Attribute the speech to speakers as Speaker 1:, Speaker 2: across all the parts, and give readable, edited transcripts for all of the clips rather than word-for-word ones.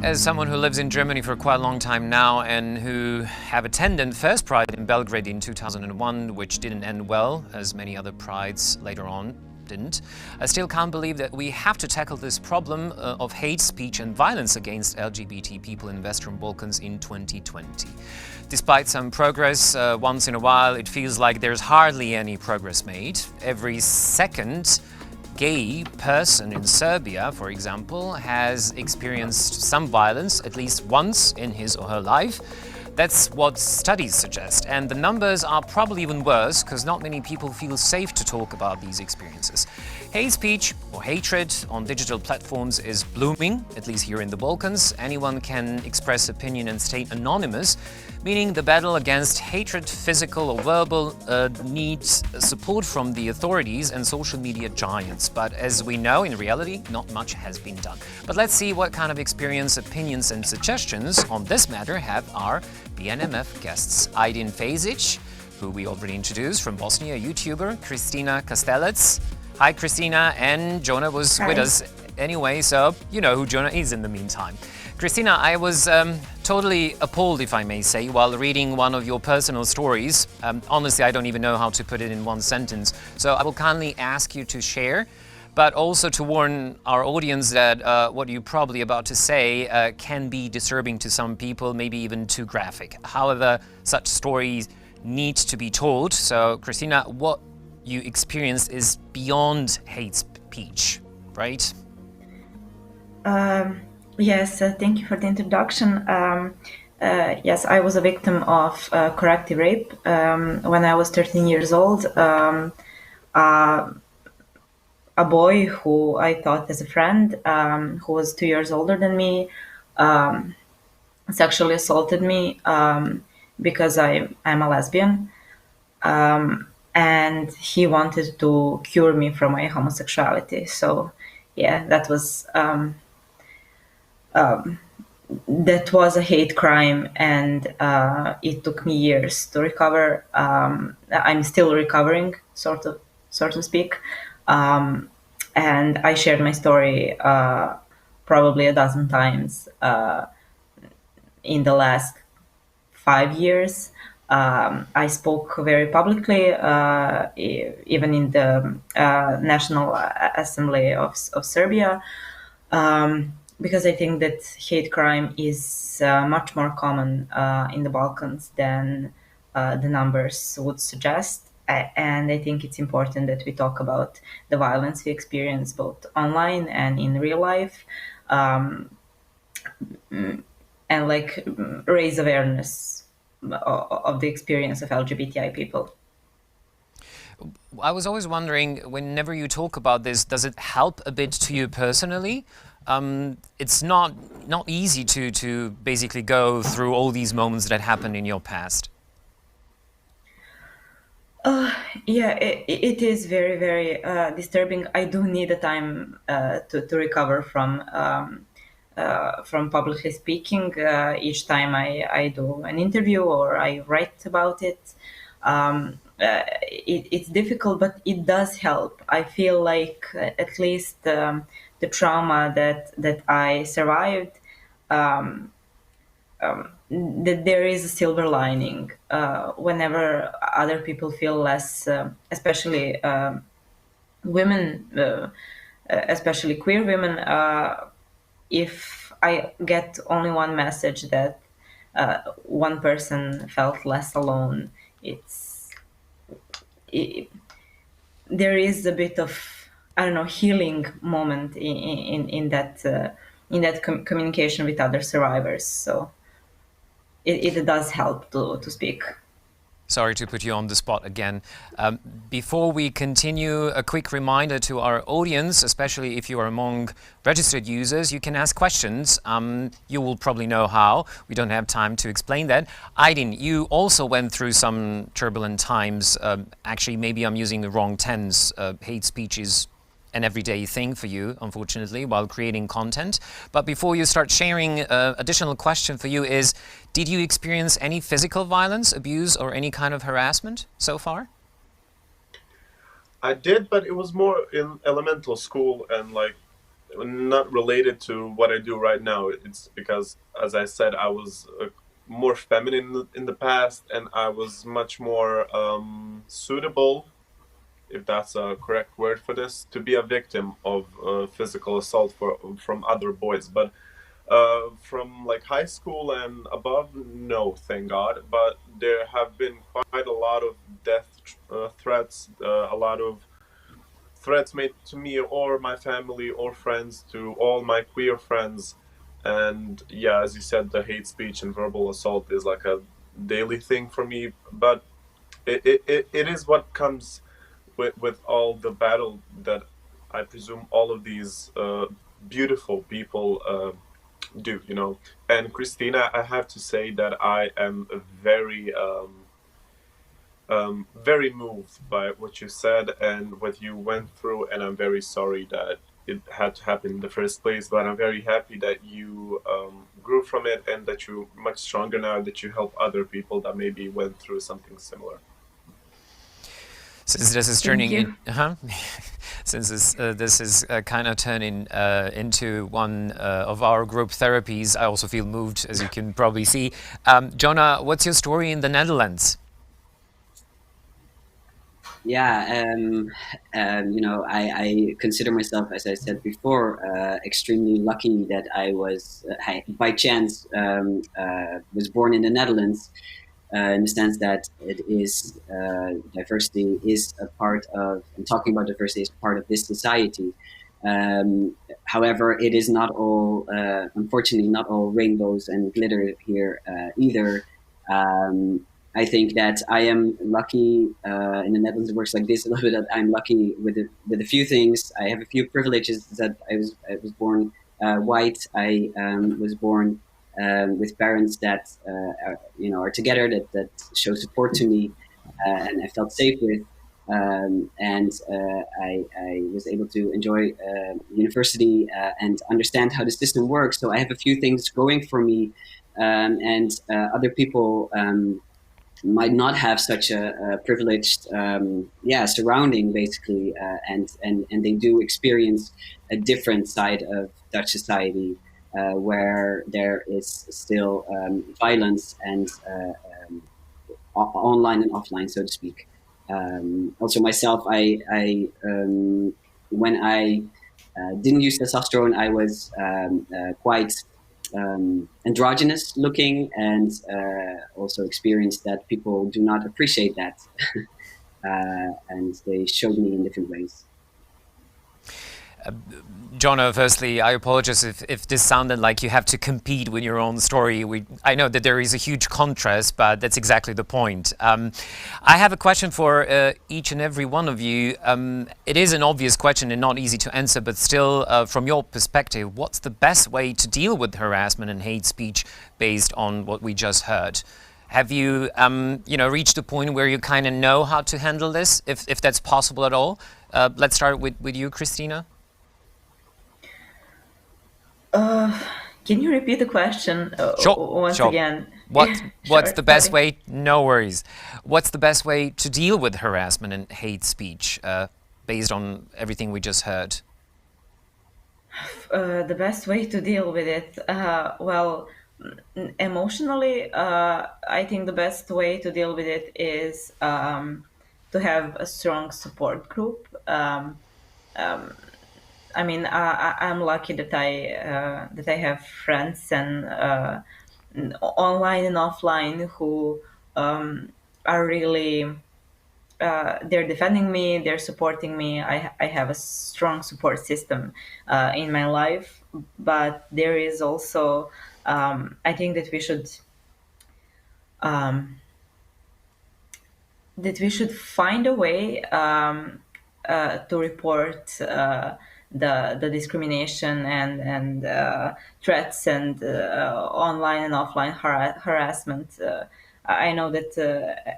Speaker 1: As someone who lives in Germany for quite a long time now and who have attended First Pride in Belgrade in 2001, which didn't end well, as many other prides later on didn't, I still can't believe that we have to tackle this problem of hate speech and violence against LGBT people in Western Balkans in 2020. Despite some progress, once in a while it feels like there's hardly any progress made. Every second gay person in Serbia, for example, has experienced some violence at least once in his or her life. That's what studies suggest, and the numbers are probably even worse because not many people feel safe to talk about these experiences. Hate speech or hatred on digital platforms is blooming, at least here in the Balkans. Anyone can express opinion and stay anonymous, meaning the battle against hatred, physical or verbal, needs support from the authorities and social media giants. But as we know, in reality, not much has been done. But let's see what kind of experience, opinions and suggestions on this matter have our BNMF guests. Ajdin Fejzić, who we already introduced, from Bosnia, YouTuber, Kristina Kastelec. Hi Kristina, and Jonah was with us anyway, so you know who Jonah is in the meantime. Kristina, I was totally appalled, if I may say, while reading one of your personal stories. Honestly, I don't even know how to put it in one sentence, so I will kindly ask you to share, but also to warn our audience that what you're probably about to say can be disturbing to some people, maybe even too graphic. However, such stories need to be told. So, Kristina, what you experienced is beyond hate speech, right?
Speaker 2: Yes, thank you for the introduction. Yes, I was a victim of corrective rape when I was 13 years old. A boy who I thought as a friend, who was 2 years older than me, sexually assaulted me because I'm a lesbian. And he wanted to cure me from my homosexuality. So, yeah, that was a hate crime, and it took me years to recover. I'm still recovering, so to speak. And I shared my story probably a dozen times in the last 5 years. I spoke very publicly, even in the National Assembly of Serbia, because I think that hate crime is much more common in the Balkans than the numbers would suggest. And I think it's important that we talk about the violence we experience both online and in real life, and raise awareness of the experience of LGBTI people.
Speaker 1: I was always wondering, whenever you talk about this, does it help a bit to you personally? It's not easy to basically go through all these moments that happened in your past.
Speaker 2: Yeah, it is very, very disturbing. I do need a time to recover from publicly speaking. Each time I do an interview or I write about it, it's difficult, but it does help. I feel like at least the trauma that I survived, that there is a silver lining whenever other people feel less, especially women, especially queer women. If I get only one message that one person felt less alone, there is a bit of, I don't know, healing moment in that communication with other survivors. So it does help to speak.
Speaker 1: Sorry to put you on the spot again. Before we continue, a quick reminder to our audience, especially if you are among registered users, you can ask questions. You will probably know how. We don't have time to explain that. Ajdin, you also went through some turbulent times. Actually, maybe I'm using the wrong tense. Hate speech is an everyday thing for you, unfortunately, while creating content. But before you start sharing, additional question for you is, did you experience any physical violence, abuse, or any kind of harassment so far?
Speaker 3: I did, but it was more in elemental school and not related to what I do right now. It's because, as I said, I was more feminine in the past, and I was much more suitable, if that's a correct word for this, to be a victim of physical assault from other boys. But from like high school and above, no, thank God. But there have been quite a lot of death threats, a lot of threats made to me or my family or friends, to all my queer friends. And yeah, as you said, the hate speech and verbal assault is like a daily thing for me. But it is what comes with all the battle that I presume all of these beautiful people do, you know. And Kristina, I have to say that I am very moved by what you said and what you went through, and I'm very sorry that it had to happen in the first place. But I'm very happy that you grew from it, and that you're much stronger now, that you help other people that maybe went through something similar.
Speaker 1: Since this is turning since this is kind of turning into one of our group therapies, I also feel moved, as you can probably see. Jonah, what's your story in the Netherlands?
Speaker 4: Yeah, you know, I consider myself, as I said before, extremely lucky that I was, by chance, was born in the Netherlands. In the sense that it is diversity is a part of, and talking about diversity is part of this society. However, it is not all, unfortunately, not all rainbows and glitter here either. I think that I am lucky in the Netherlands. It works like this a little bit. That I'm lucky with a few things. I have a few privileges. That I was born white. I was born with parents that are together, that show support to me, and I felt safe with, and I was able to enjoy university and understand how the system works. So I have a few things going for me, and other people might not have such a privileged surrounding, basically, and they do experience a different side of Dutch society. Where there is still violence and online and offline, so to speak. Also, myself, I when I didn't use testosterone, I was quite androgynous looking, and also experienced that people do not appreciate that, and they showed me in different ways.
Speaker 1: Jonah, firstly, I apologize if this sounded like you have to compete with your own story. I know that there is a huge contrast, but that's exactly the point. I have a question for each and every one of you. It is an obvious question and not easy to answer, but still, from your perspective, what's the best way to deal with harassment and hate speech based on what we just heard? Have you, reached a point where you kind of know how to handle this, if that's possible at all? Let's start with you, Kristina.
Speaker 2: Can you repeat the question once again?
Speaker 1: What's the best way? No worries. What's the best way to deal with harassment and hate speech based on everything we just heard?
Speaker 2: The best way to deal with it? Well, emotionally, I think the best way to deal with it is to have a strong support group. I mean, I'm lucky that I have friends and online and offline who are really they're defending me, they're supporting me. I have a strong support system in my life, but there is also I think that we should find a way to report the discrimination and threats and online and offline harassment. I know that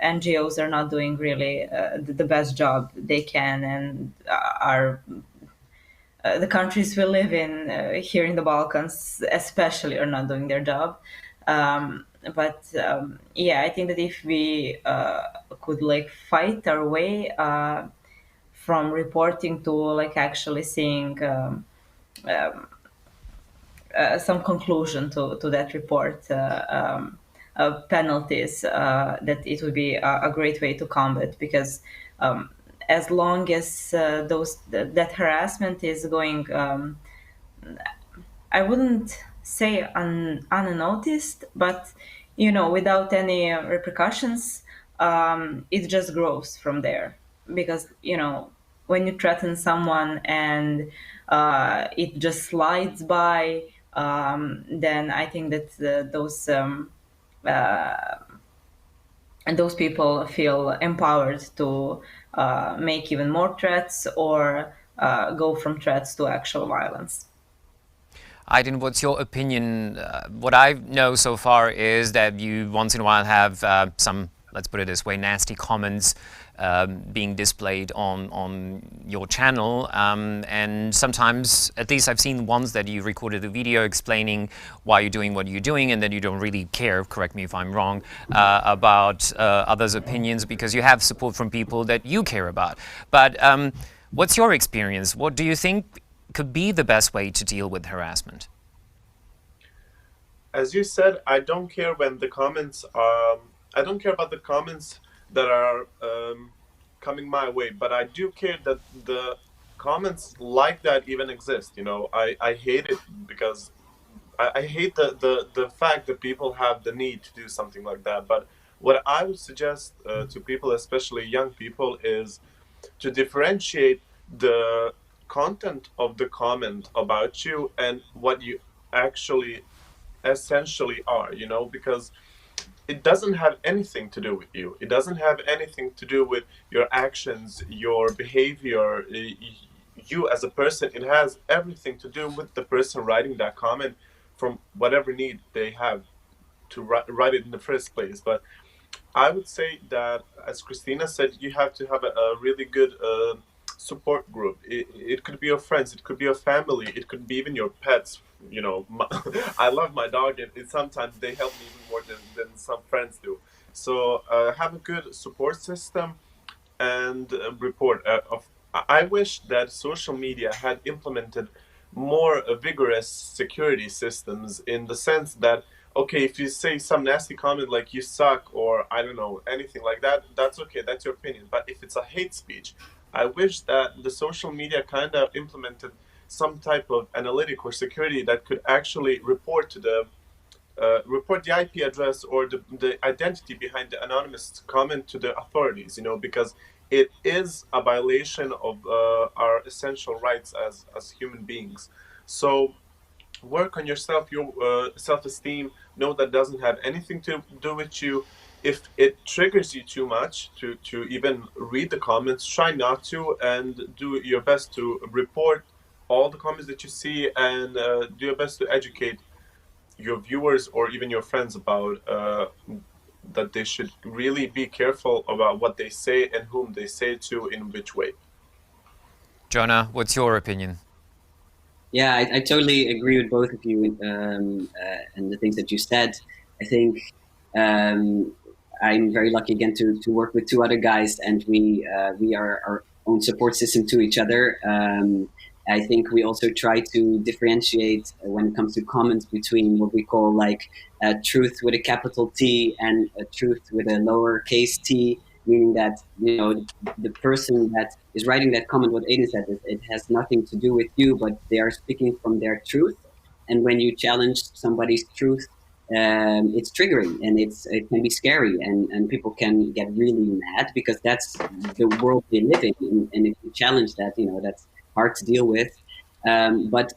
Speaker 2: NGOs are not doing really the best job they can, and are the countries we live in here in the Balkans especially are not doing their job. But I think that if we could fight our way from reporting to actually seeing some conclusion to that report, penalties, that it would be a great way to combat, because as long as that harassment is going, I wouldn't say unnoticed, but without any repercussions, it just grows from there. Because when you threaten someone and it just slides by, then I think that those people feel empowered to make even more threats, or go from threats to actual violence.
Speaker 1: Ajdin, what's your opinion? What I know so far is that you once in a while have some, let's put it this way, nasty comments being displayed on your channel, and sometimes, at least I've seen ones that you recorded a video explaining why you're doing what you're doing, and that you don't really care, correct me if I'm wrong, about others' opinions, because you have support from people that you care about. But what's your experience? What do you think could be the best way to deal with harassment?
Speaker 3: As you said, I don't care when the comments I don't care about the comments that are coming my way, but I do care that the comments like that even exist. I hate it, because I hate the fact that people have the need to do something like that. But what I would suggest to people, especially young people, is to differentiate the content of the comment about you and what you actually essentially are, because it doesn't have anything to do with you. It doesn't have anything to do with your actions, your behavior, you as a person. It has everything to do with the person writing that comment, from whatever need they have to write it in the first place. But I would say that, as Kristina said, you have to have a really good support group. It could be your friends, it could be your family, it could be even your pets. I love my dog, and sometimes they help me even more than some friends do. So have a good support system and report. I wish that social media had implemented more vigorous security systems, in the sense that, okay, if you say some nasty comment like "you suck" or I don't know, anything like that, that's okay, that's your opinion. But if it's a hate speech, I wish that the social media kind of implemented some type of analytic or security that could actually report the IP address or the identity behind the anonymous comment to the authorities. Because it is a violation of our essential rights as human beings. So work on yourself, your self-esteem. Know that doesn't have anything to do with you. If it triggers you too much to even read the comments, try not to, and do your best to report all the comments that you see, and do your best to educate your viewers or even your friends about that they should really be careful about what they say and whom they say it to, in which way.
Speaker 1: Jonah, what's your opinion?
Speaker 4: Yeah, I totally agree with both of you and the things that you said. I think I'm very lucky again to work with two other guys, and we are our own support system to each other. I think we also try to differentiate when it comes to comments between what we call like truth with a capital T and truth with a lowercase t, meaning that the person that is writing that comment, what Ajdin said, is it has nothing to do with you, but they are speaking from their truth. And when you challenge somebody's truth, it's triggering, and it can be scary, and people can get really mad, because that's the world they live in. And if you challenge that, that's hard to deal with. But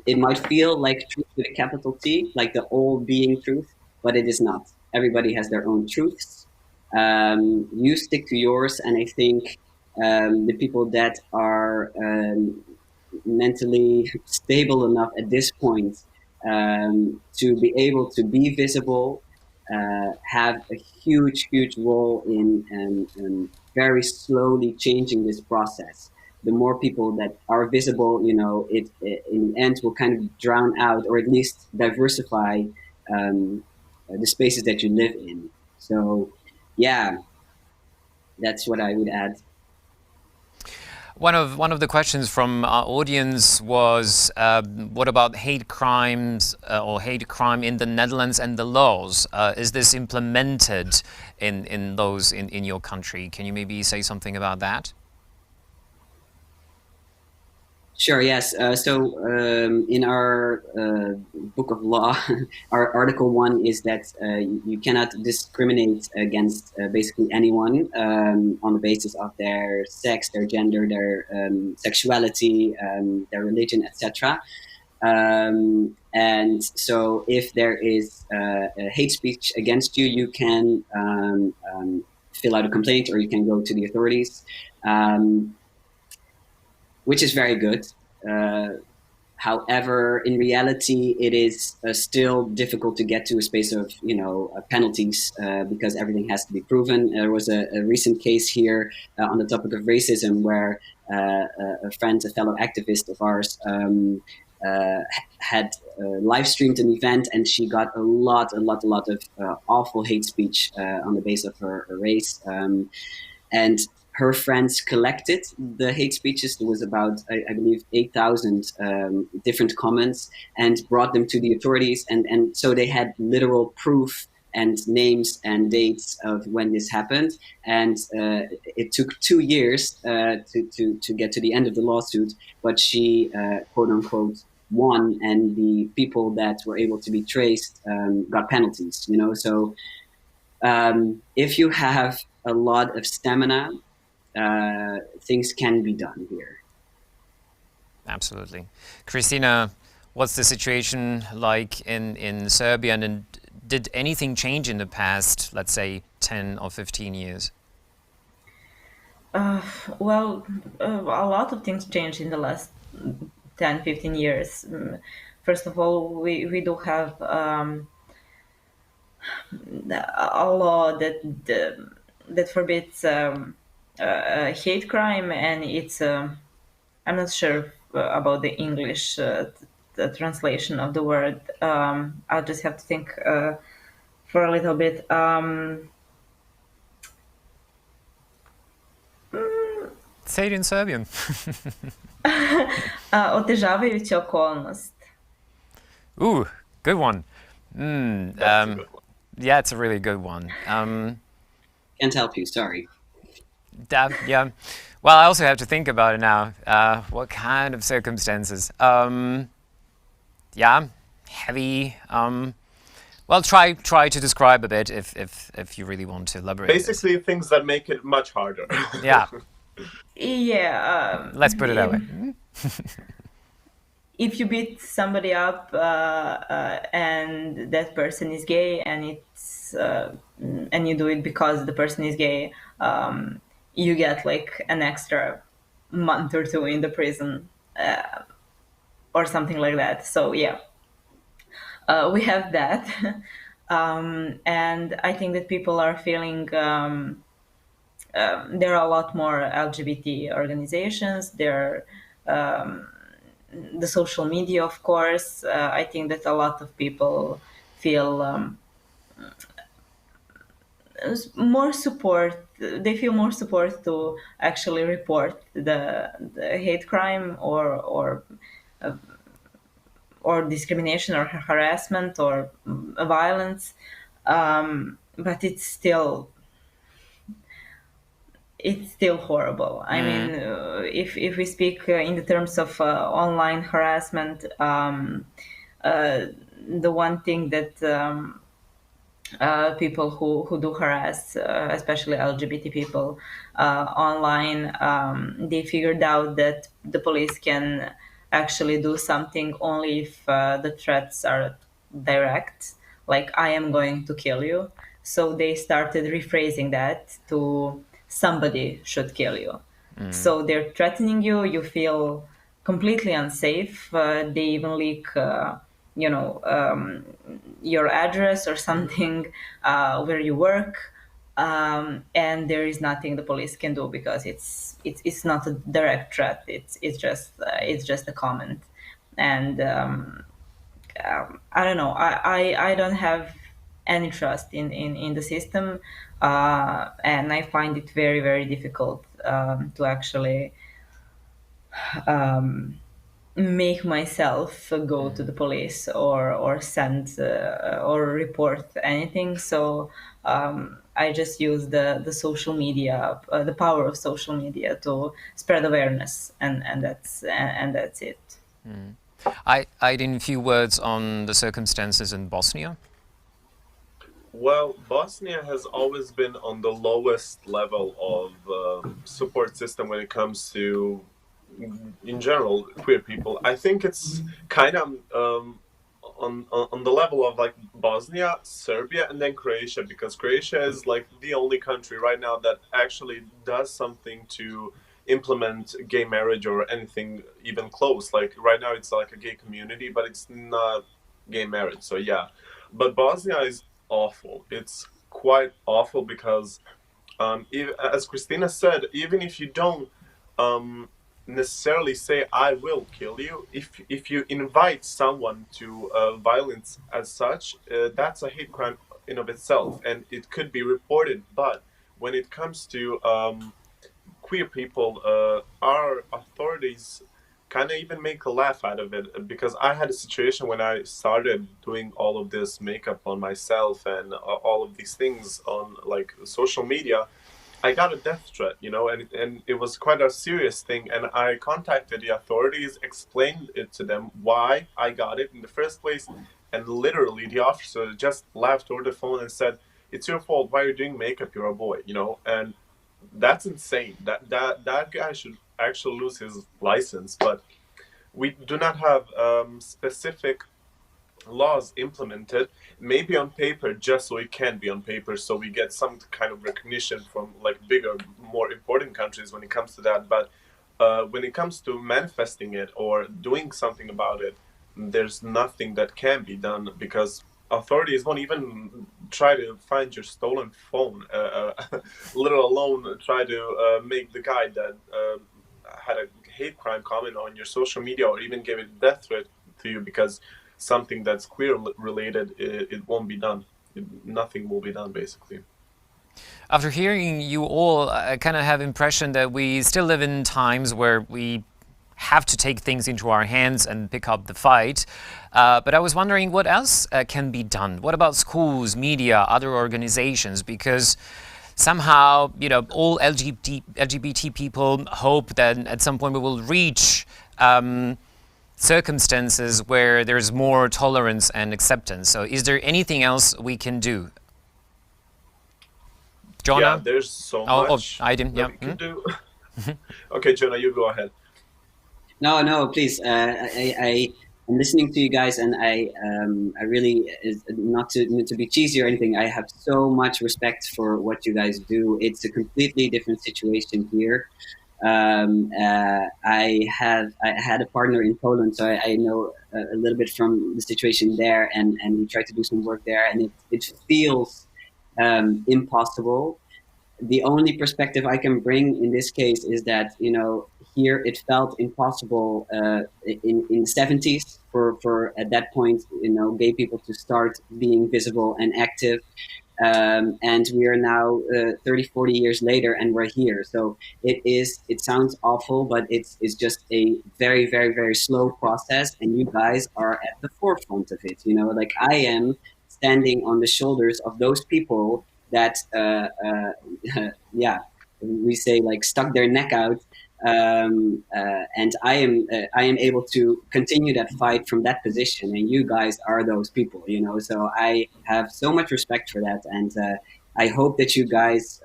Speaker 4: it might feel like truth with a capital T, like the all being truth, but it is not. Everybody has their own truths. You stick to yours, and I think the people that are mentally stable enough at this point to be able to be visible have a huge role in very slowly changing this process. The more people that are visible, it in the end will kind of drown out, or at least diversify the spaces that you live in. So yeah, that's what I would add.
Speaker 1: One of the questions from our audience was, what about hate crimes or hate crime in the Netherlands and the laws? Is this implemented in your country? Can you maybe say something about that?
Speaker 4: Sure, yes. In our book of law, our Article 1 is that you cannot discriminate against basically anyone on the basis of their sex, their gender, their sexuality, their religion, etc. And so if there is hate speech against you, you can fill out a complaint or you can go to the authorities. Which is very good. However, in reality, it is still difficult to get to a space of, penalties because everything has to be proven. There was a recent case here on the topic of racism where a fellow activist of ours, had live streamed an event, and she got a lot of awful hate speech on the basis of her race. And her friends collected the hate speeches. There was about, I believe, 8,000 different comments, and brought them to the authorities. And so they had literal proof and names and dates of when this happened. And it took 2 years to get to the end of the lawsuit, but she, quote unquote, won, and the people that were able to be traced got penalties. So if you have a lot of stamina, things can be done here.
Speaker 1: Absolutely. Kristina, what's the situation like in Serbia, and did anything change in the past, let's say, 10 or 15 years?
Speaker 2: Well, a lot of things changed in the last 10, 15 years. First of all, we do have a law that forbids hate crime, and it's I'm not sure about the English the translation of the word. I'll just have to think for a little bit.
Speaker 1: Say it in Serbian.
Speaker 2: Otežavajuća okolnost.
Speaker 1: Ooh, good one.
Speaker 3: That's a good one.
Speaker 1: Yeah, it's a really good one.
Speaker 4: Can't help you, sorry.
Speaker 1: Yeah. Well, I also have to think about it now. What kind of circumstances? Yeah, heavy. Well, try to describe a bit if you really want to elaborate.
Speaker 3: Basically, things that make it much harder.
Speaker 1: Yeah.
Speaker 2: Yeah.
Speaker 1: Let's put it that way.
Speaker 2: If you beat somebody up and that person is gay, and it's and you do it because the person is gay, you get like an extra month or two in the prison or something like that. So yeah, we have that. And I think that people are feeling there are a lot more LGBT organizations. There are the social media, of course. I think that a lot of people feel more support. They feel more support to actually report the hate crime or discrimination or harassment or violence. But it's still horrible. I mean, if we speak in the terms of online harassment, the one thing that people who do harass, especially LGBT people online, they figured out that the police can actually do something only if the threats are direct, like I am going to kill you. So they started rephrasing that to somebody should kill you. So they're threatening you, you feel completely unsafe. They even leak your address or something where you work, and there is nothing the police can do because it's not a direct threat. It's just a comment. And I don't know. I don't have any trust in the system, and I find it very, very difficult to actually make myself go to the police or send or report anything. So I just use the social media, the power of social media to spread awareness, and that's it.
Speaker 1: Ajdin, a few words on the circumstances in Bosnia.
Speaker 3: Well, Bosnia has always been on the lowest level of support system when it comes to, in general, queer people. I think it's kind of on the level of like Bosnia, Serbia, and then Croatia, because Croatia is like the only country right now that actually does something to implement gay marriage or anything even close. Like right now it's like a gay community, but it's not gay marriage. So yeah, but Bosnia is awful. It's quite awful because as Kristina said, even if you don't necessarily say I will kill you, if you invite someone to violence as such, that's a hate crime in of itself, and it could be reported. But when it comes to queer people, our authorities kind of even make a laugh out of it, because I had a situation when I started doing all of this makeup on myself and all of these things on like social media. I got a death threat, you know, and it was quite a serious thing. And I contacted the authorities, explained it to them why I got it in the first place. And literally the officer just laughed over the phone and said, "It's your fault. Why are you doing makeup? You're a boy," you know, and that's insane. That guy should actually lose his license. But we do not have specific laws implemented, maybe on paper, just so it can be on paper, so we get some kind of recognition from like bigger, more important countries when it comes to that. But when it comes to manifesting it or doing something about it, there's nothing that can be done, because authorities won't even try to find your stolen phone, let alone try to make the guy that had a hate crime comment on your social media or even gave a death threat to you because something that's queer related, it won't be done. Nothing will be done, basically.
Speaker 1: After hearing you all, I kind of have impression that we still live in times where we have to take things into our hands and pick up the fight. But I was wondering what else can be done. What about schools, media, other organizations? Because somehow, you know, all LGBT people hope that at some point we will reach circumstances where there's more tolerance and acceptance. So is there anything else we can do? Jonah?
Speaker 3: Yeah, there's so much
Speaker 1: I didn't,
Speaker 3: that we can do. Okay, Jonah, you go ahead.
Speaker 4: No, please. I'm listening to you guys, and I really, not to be cheesy or anything, I have so much respect for what you guys do. It's a completely different situation here. I had a partner in Poland, so I know a little bit from the situation there, and we try to do some work there, and it feels impossible. The only perspective I can bring in this case is that, you know, here it felt impossible in the 70s for at that point, you know, gay people to start being visible and active. And we are now 30, 40 years later, and we're here. So it sounds awful, but it's just a very, very, very slow process. And you guys are at the forefront of it. You know, like I am standing on the shoulders of those people that, yeah, we say like stuck their neck out. And I am able to continue that fight from that position, and you guys are those people, you know. So I have so much respect for that, and I hope that you guys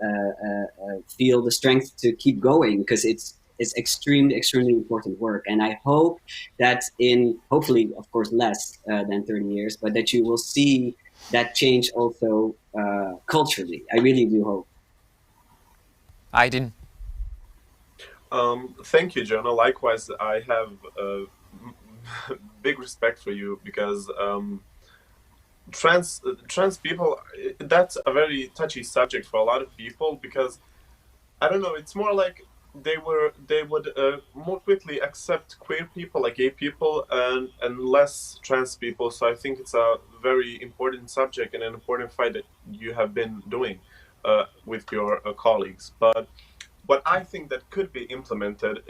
Speaker 4: feel the strength to keep going, because it's extremely important work. And I hope that in hopefully, of course, less than 30 years, but that you will see that change also culturally. I really do hope.
Speaker 1: Ajdin.
Speaker 3: Thank you, Jonah. Likewise, I have big respect for you, because trans people, that's a very touchy subject for a lot of people, because I don't know, it's more like they would more quickly accept queer people, like gay people, and less trans people. So I think it's a very important subject and an important fight that you have been doing with your colleagues. But what I think that could be implemented,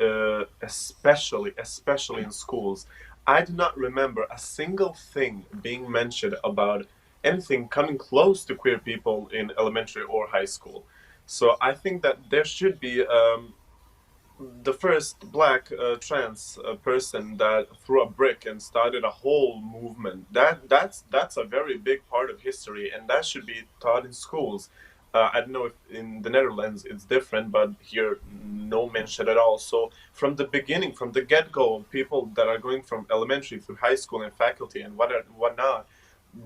Speaker 3: especially in schools, I do not remember a single thing being mentioned about anything coming close to queer people in elementary or high school. So I think that there should be the first black trans person that threw a brick and started a whole movement. That's a very big part of history, and that should be taught in schools. I don't know if in the Netherlands it's different, but here no mention at all. So from the beginning, from the get-go, people that are going from elementary through high school and faculty and whatnot,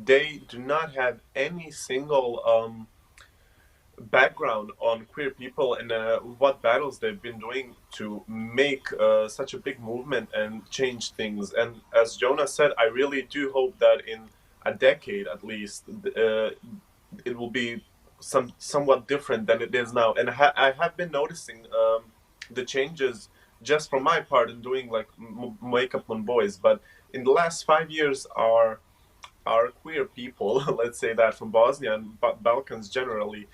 Speaker 3: they do not have any single background on queer people and what battles they've been doing to make such a big movement and change things. And as Jonah said, I really do hope that in a decade at least, it will be somewhat different than it is now. And I have been noticing the changes just from my part in doing like makeup on boys. But in the last 5 years, our queer people, let's say that, from Bosnia and Balkans generally,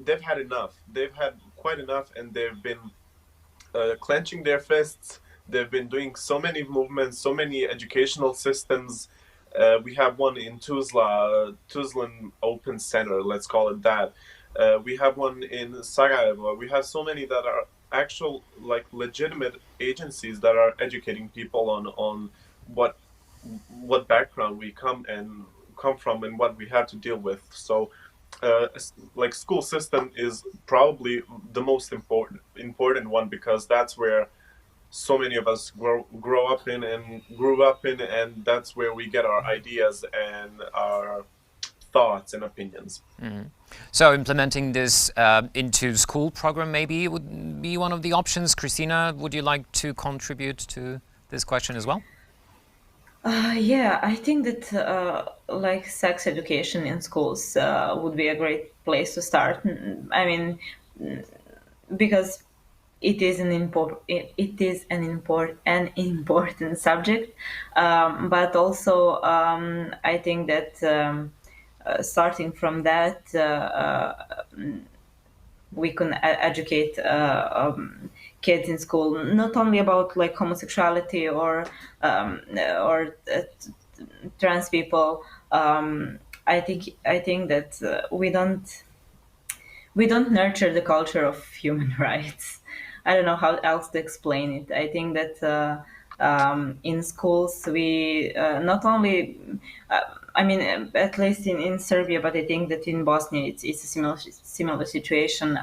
Speaker 3: they've had enough. They've had quite enough, and they've been clenching their fists. They've been doing so many movements, so many educational systems. We have one in Tuzlan Open Center, let's call it that. We have one in Sarajevo. We have so many that are actual, like, legitimate agencies that are educating people on what background we come from and what we have to deal with. So like, school system is probably the most important one, because that's where so many of us grew up in, and that's where we get our ideas and our thoughts and opinions.
Speaker 1: Mm-hmm. So implementing this into school program maybe would be one of the options. Kristina, would you like to contribute to this question as well?
Speaker 2: Yeah, I think that like sex education in schools would be a great place to start. I mean, because it is an important subject, but also I think that starting from that, we can educate kids in school not only about like homosexuality or trans people. I think that we don't nurture the culture of human rights. I don't know how else to explain it. I think that in schools we not only I mean, at least in Serbia, but I think that in Bosnia it's a similar situation.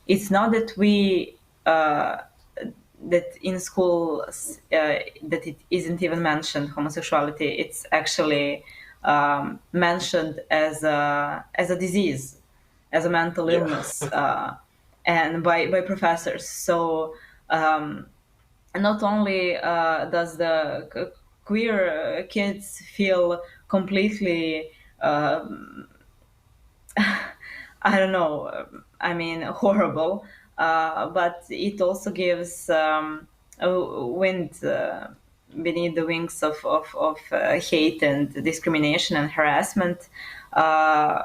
Speaker 2: It's not that we that in schools that it isn't even mentioned homosexuality. It's actually mentioned as a disease, as a mental illness, and by professors. So not only does the queer kids feel completely I don't know, I mean, horrible, but it also gives a wind beneath the wings of hate and discrimination and harassment,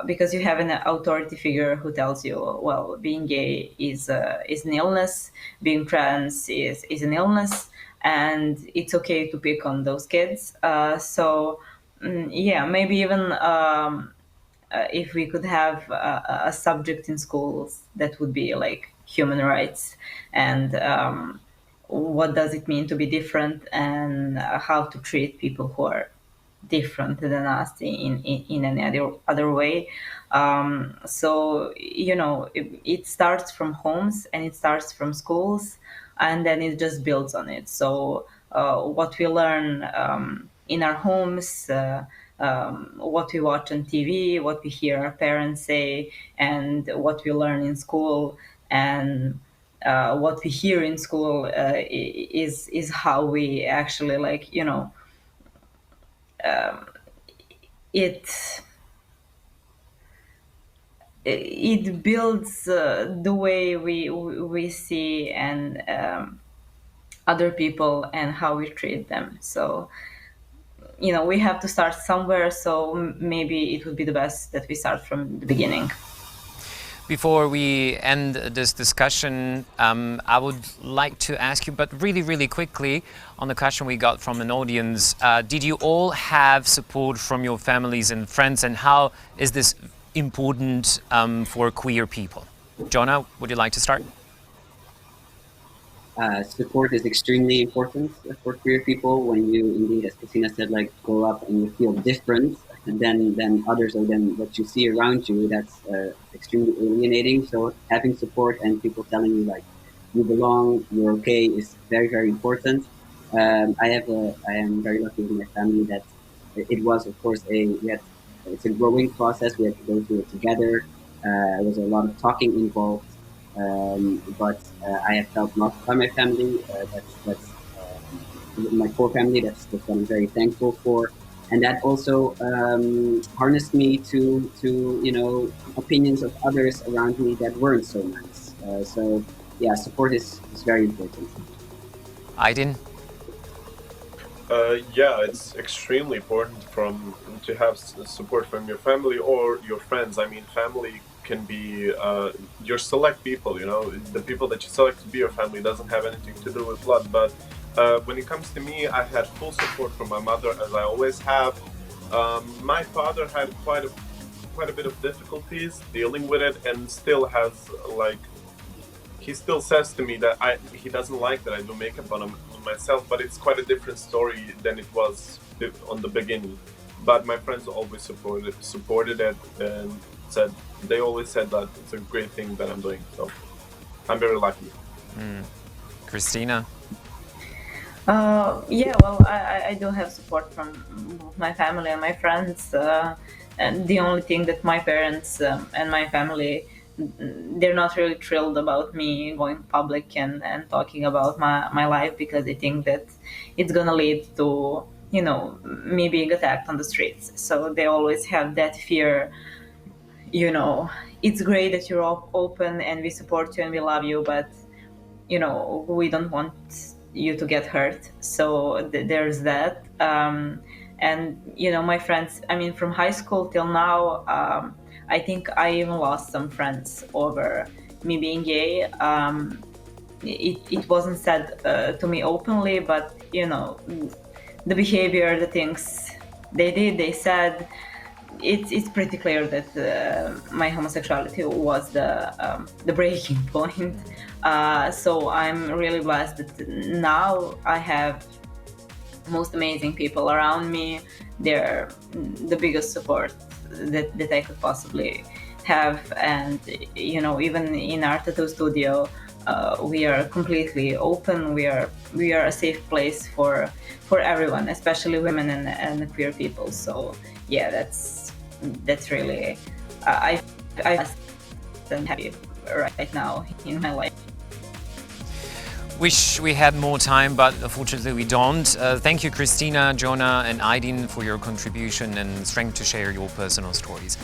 Speaker 2: because you have an authority figure who tells you, well, being gay is an illness, being trans is an illness, and it's okay to pick on those kids. So yeah, maybe even if we could have a subject in schools that would be like human rights and what does it mean to be different, and how to treat people who are different than us in any other way. So, you know, it starts from homes and it starts from schools, and then it just builds on it. So what we learn in our homes, what we watch on TV, what we hear our parents say, and what we learn in school, and what we hear in school is how we actually, like, you know, it builds the way we see and other people and how we treat them. So, you know, we have to start somewhere. So maybe it would be the best that we start from the beginning.
Speaker 1: Before we end this discussion, I would like to ask you, but really, really quickly, on the question we got from an audience, did you all have support from your families and friends, and how is this important for queer people? Jonah, would you like to start?
Speaker 4: Support is extremely important for queer people. When you indeed, as Kristina said, like grow up and you feel different than others or than what you see around you, that's extremely alienating. So having support and people telling you like you belong, you're okay, is very, very important. I am very lucky with my family that it was, of course, it's a growing process. We had to go through it together. There was a lot of talking involved. But I have felt loved by my family. That's my core family. That's what I'm very thankful for, and that also harnessed me to opinions of others around me that weren't so nice. So yeah, support is very important.
Speaker 1: Ajdin?
Speaker 3: Yeah, it's extremely important to have support from your family or your friends. I mean, family can be your select people, the people that you select to be your family doesn't have anything to do with blood. But when it comes to me, I had full support from my mother, as I always have. My father had quite a bit of difficulties dealing with it, and still has, he still says to me that he doesn't like that I do makeup on myself, but it's quite a different story than it was on the beginning. But my friends always supported it, and they always said that it's a great thing that I'm doing. So I'm very lucky.
Speaker 1: Kristina?
Speaker 2: Yeah, well, I do have support from both my family and my friends. And the only thing that my parents and my family, they're not really thrilled about me going public and talking about my life, because they think that it's gonna lead to, me being attacked on the streets. So they always have that fear. It's great that you're open and we support you and we love you, but we don't want you to get hurt. So there's that. And my friends, I mean, from high school till now, I think I even lost some friends over me being gay. It wasn't said to me openly, but the behavior, the things they said, it's pretty clear that my homosexuality was the breaking point. So I'm really blessed that now I have most amazing people around me. They're the biggest support that I could possibly have. And even in our tattoo studio, we are completely open. We are a safe place for everyone, especially women and queer people. So yeah, that's really I'm happy right now in my life.
Speaker 1: Wish we had more time, but unfortunately we don't. Thank you, Kristina, Jonah, and Ajdin, for your contribution and strength to share your personal stories.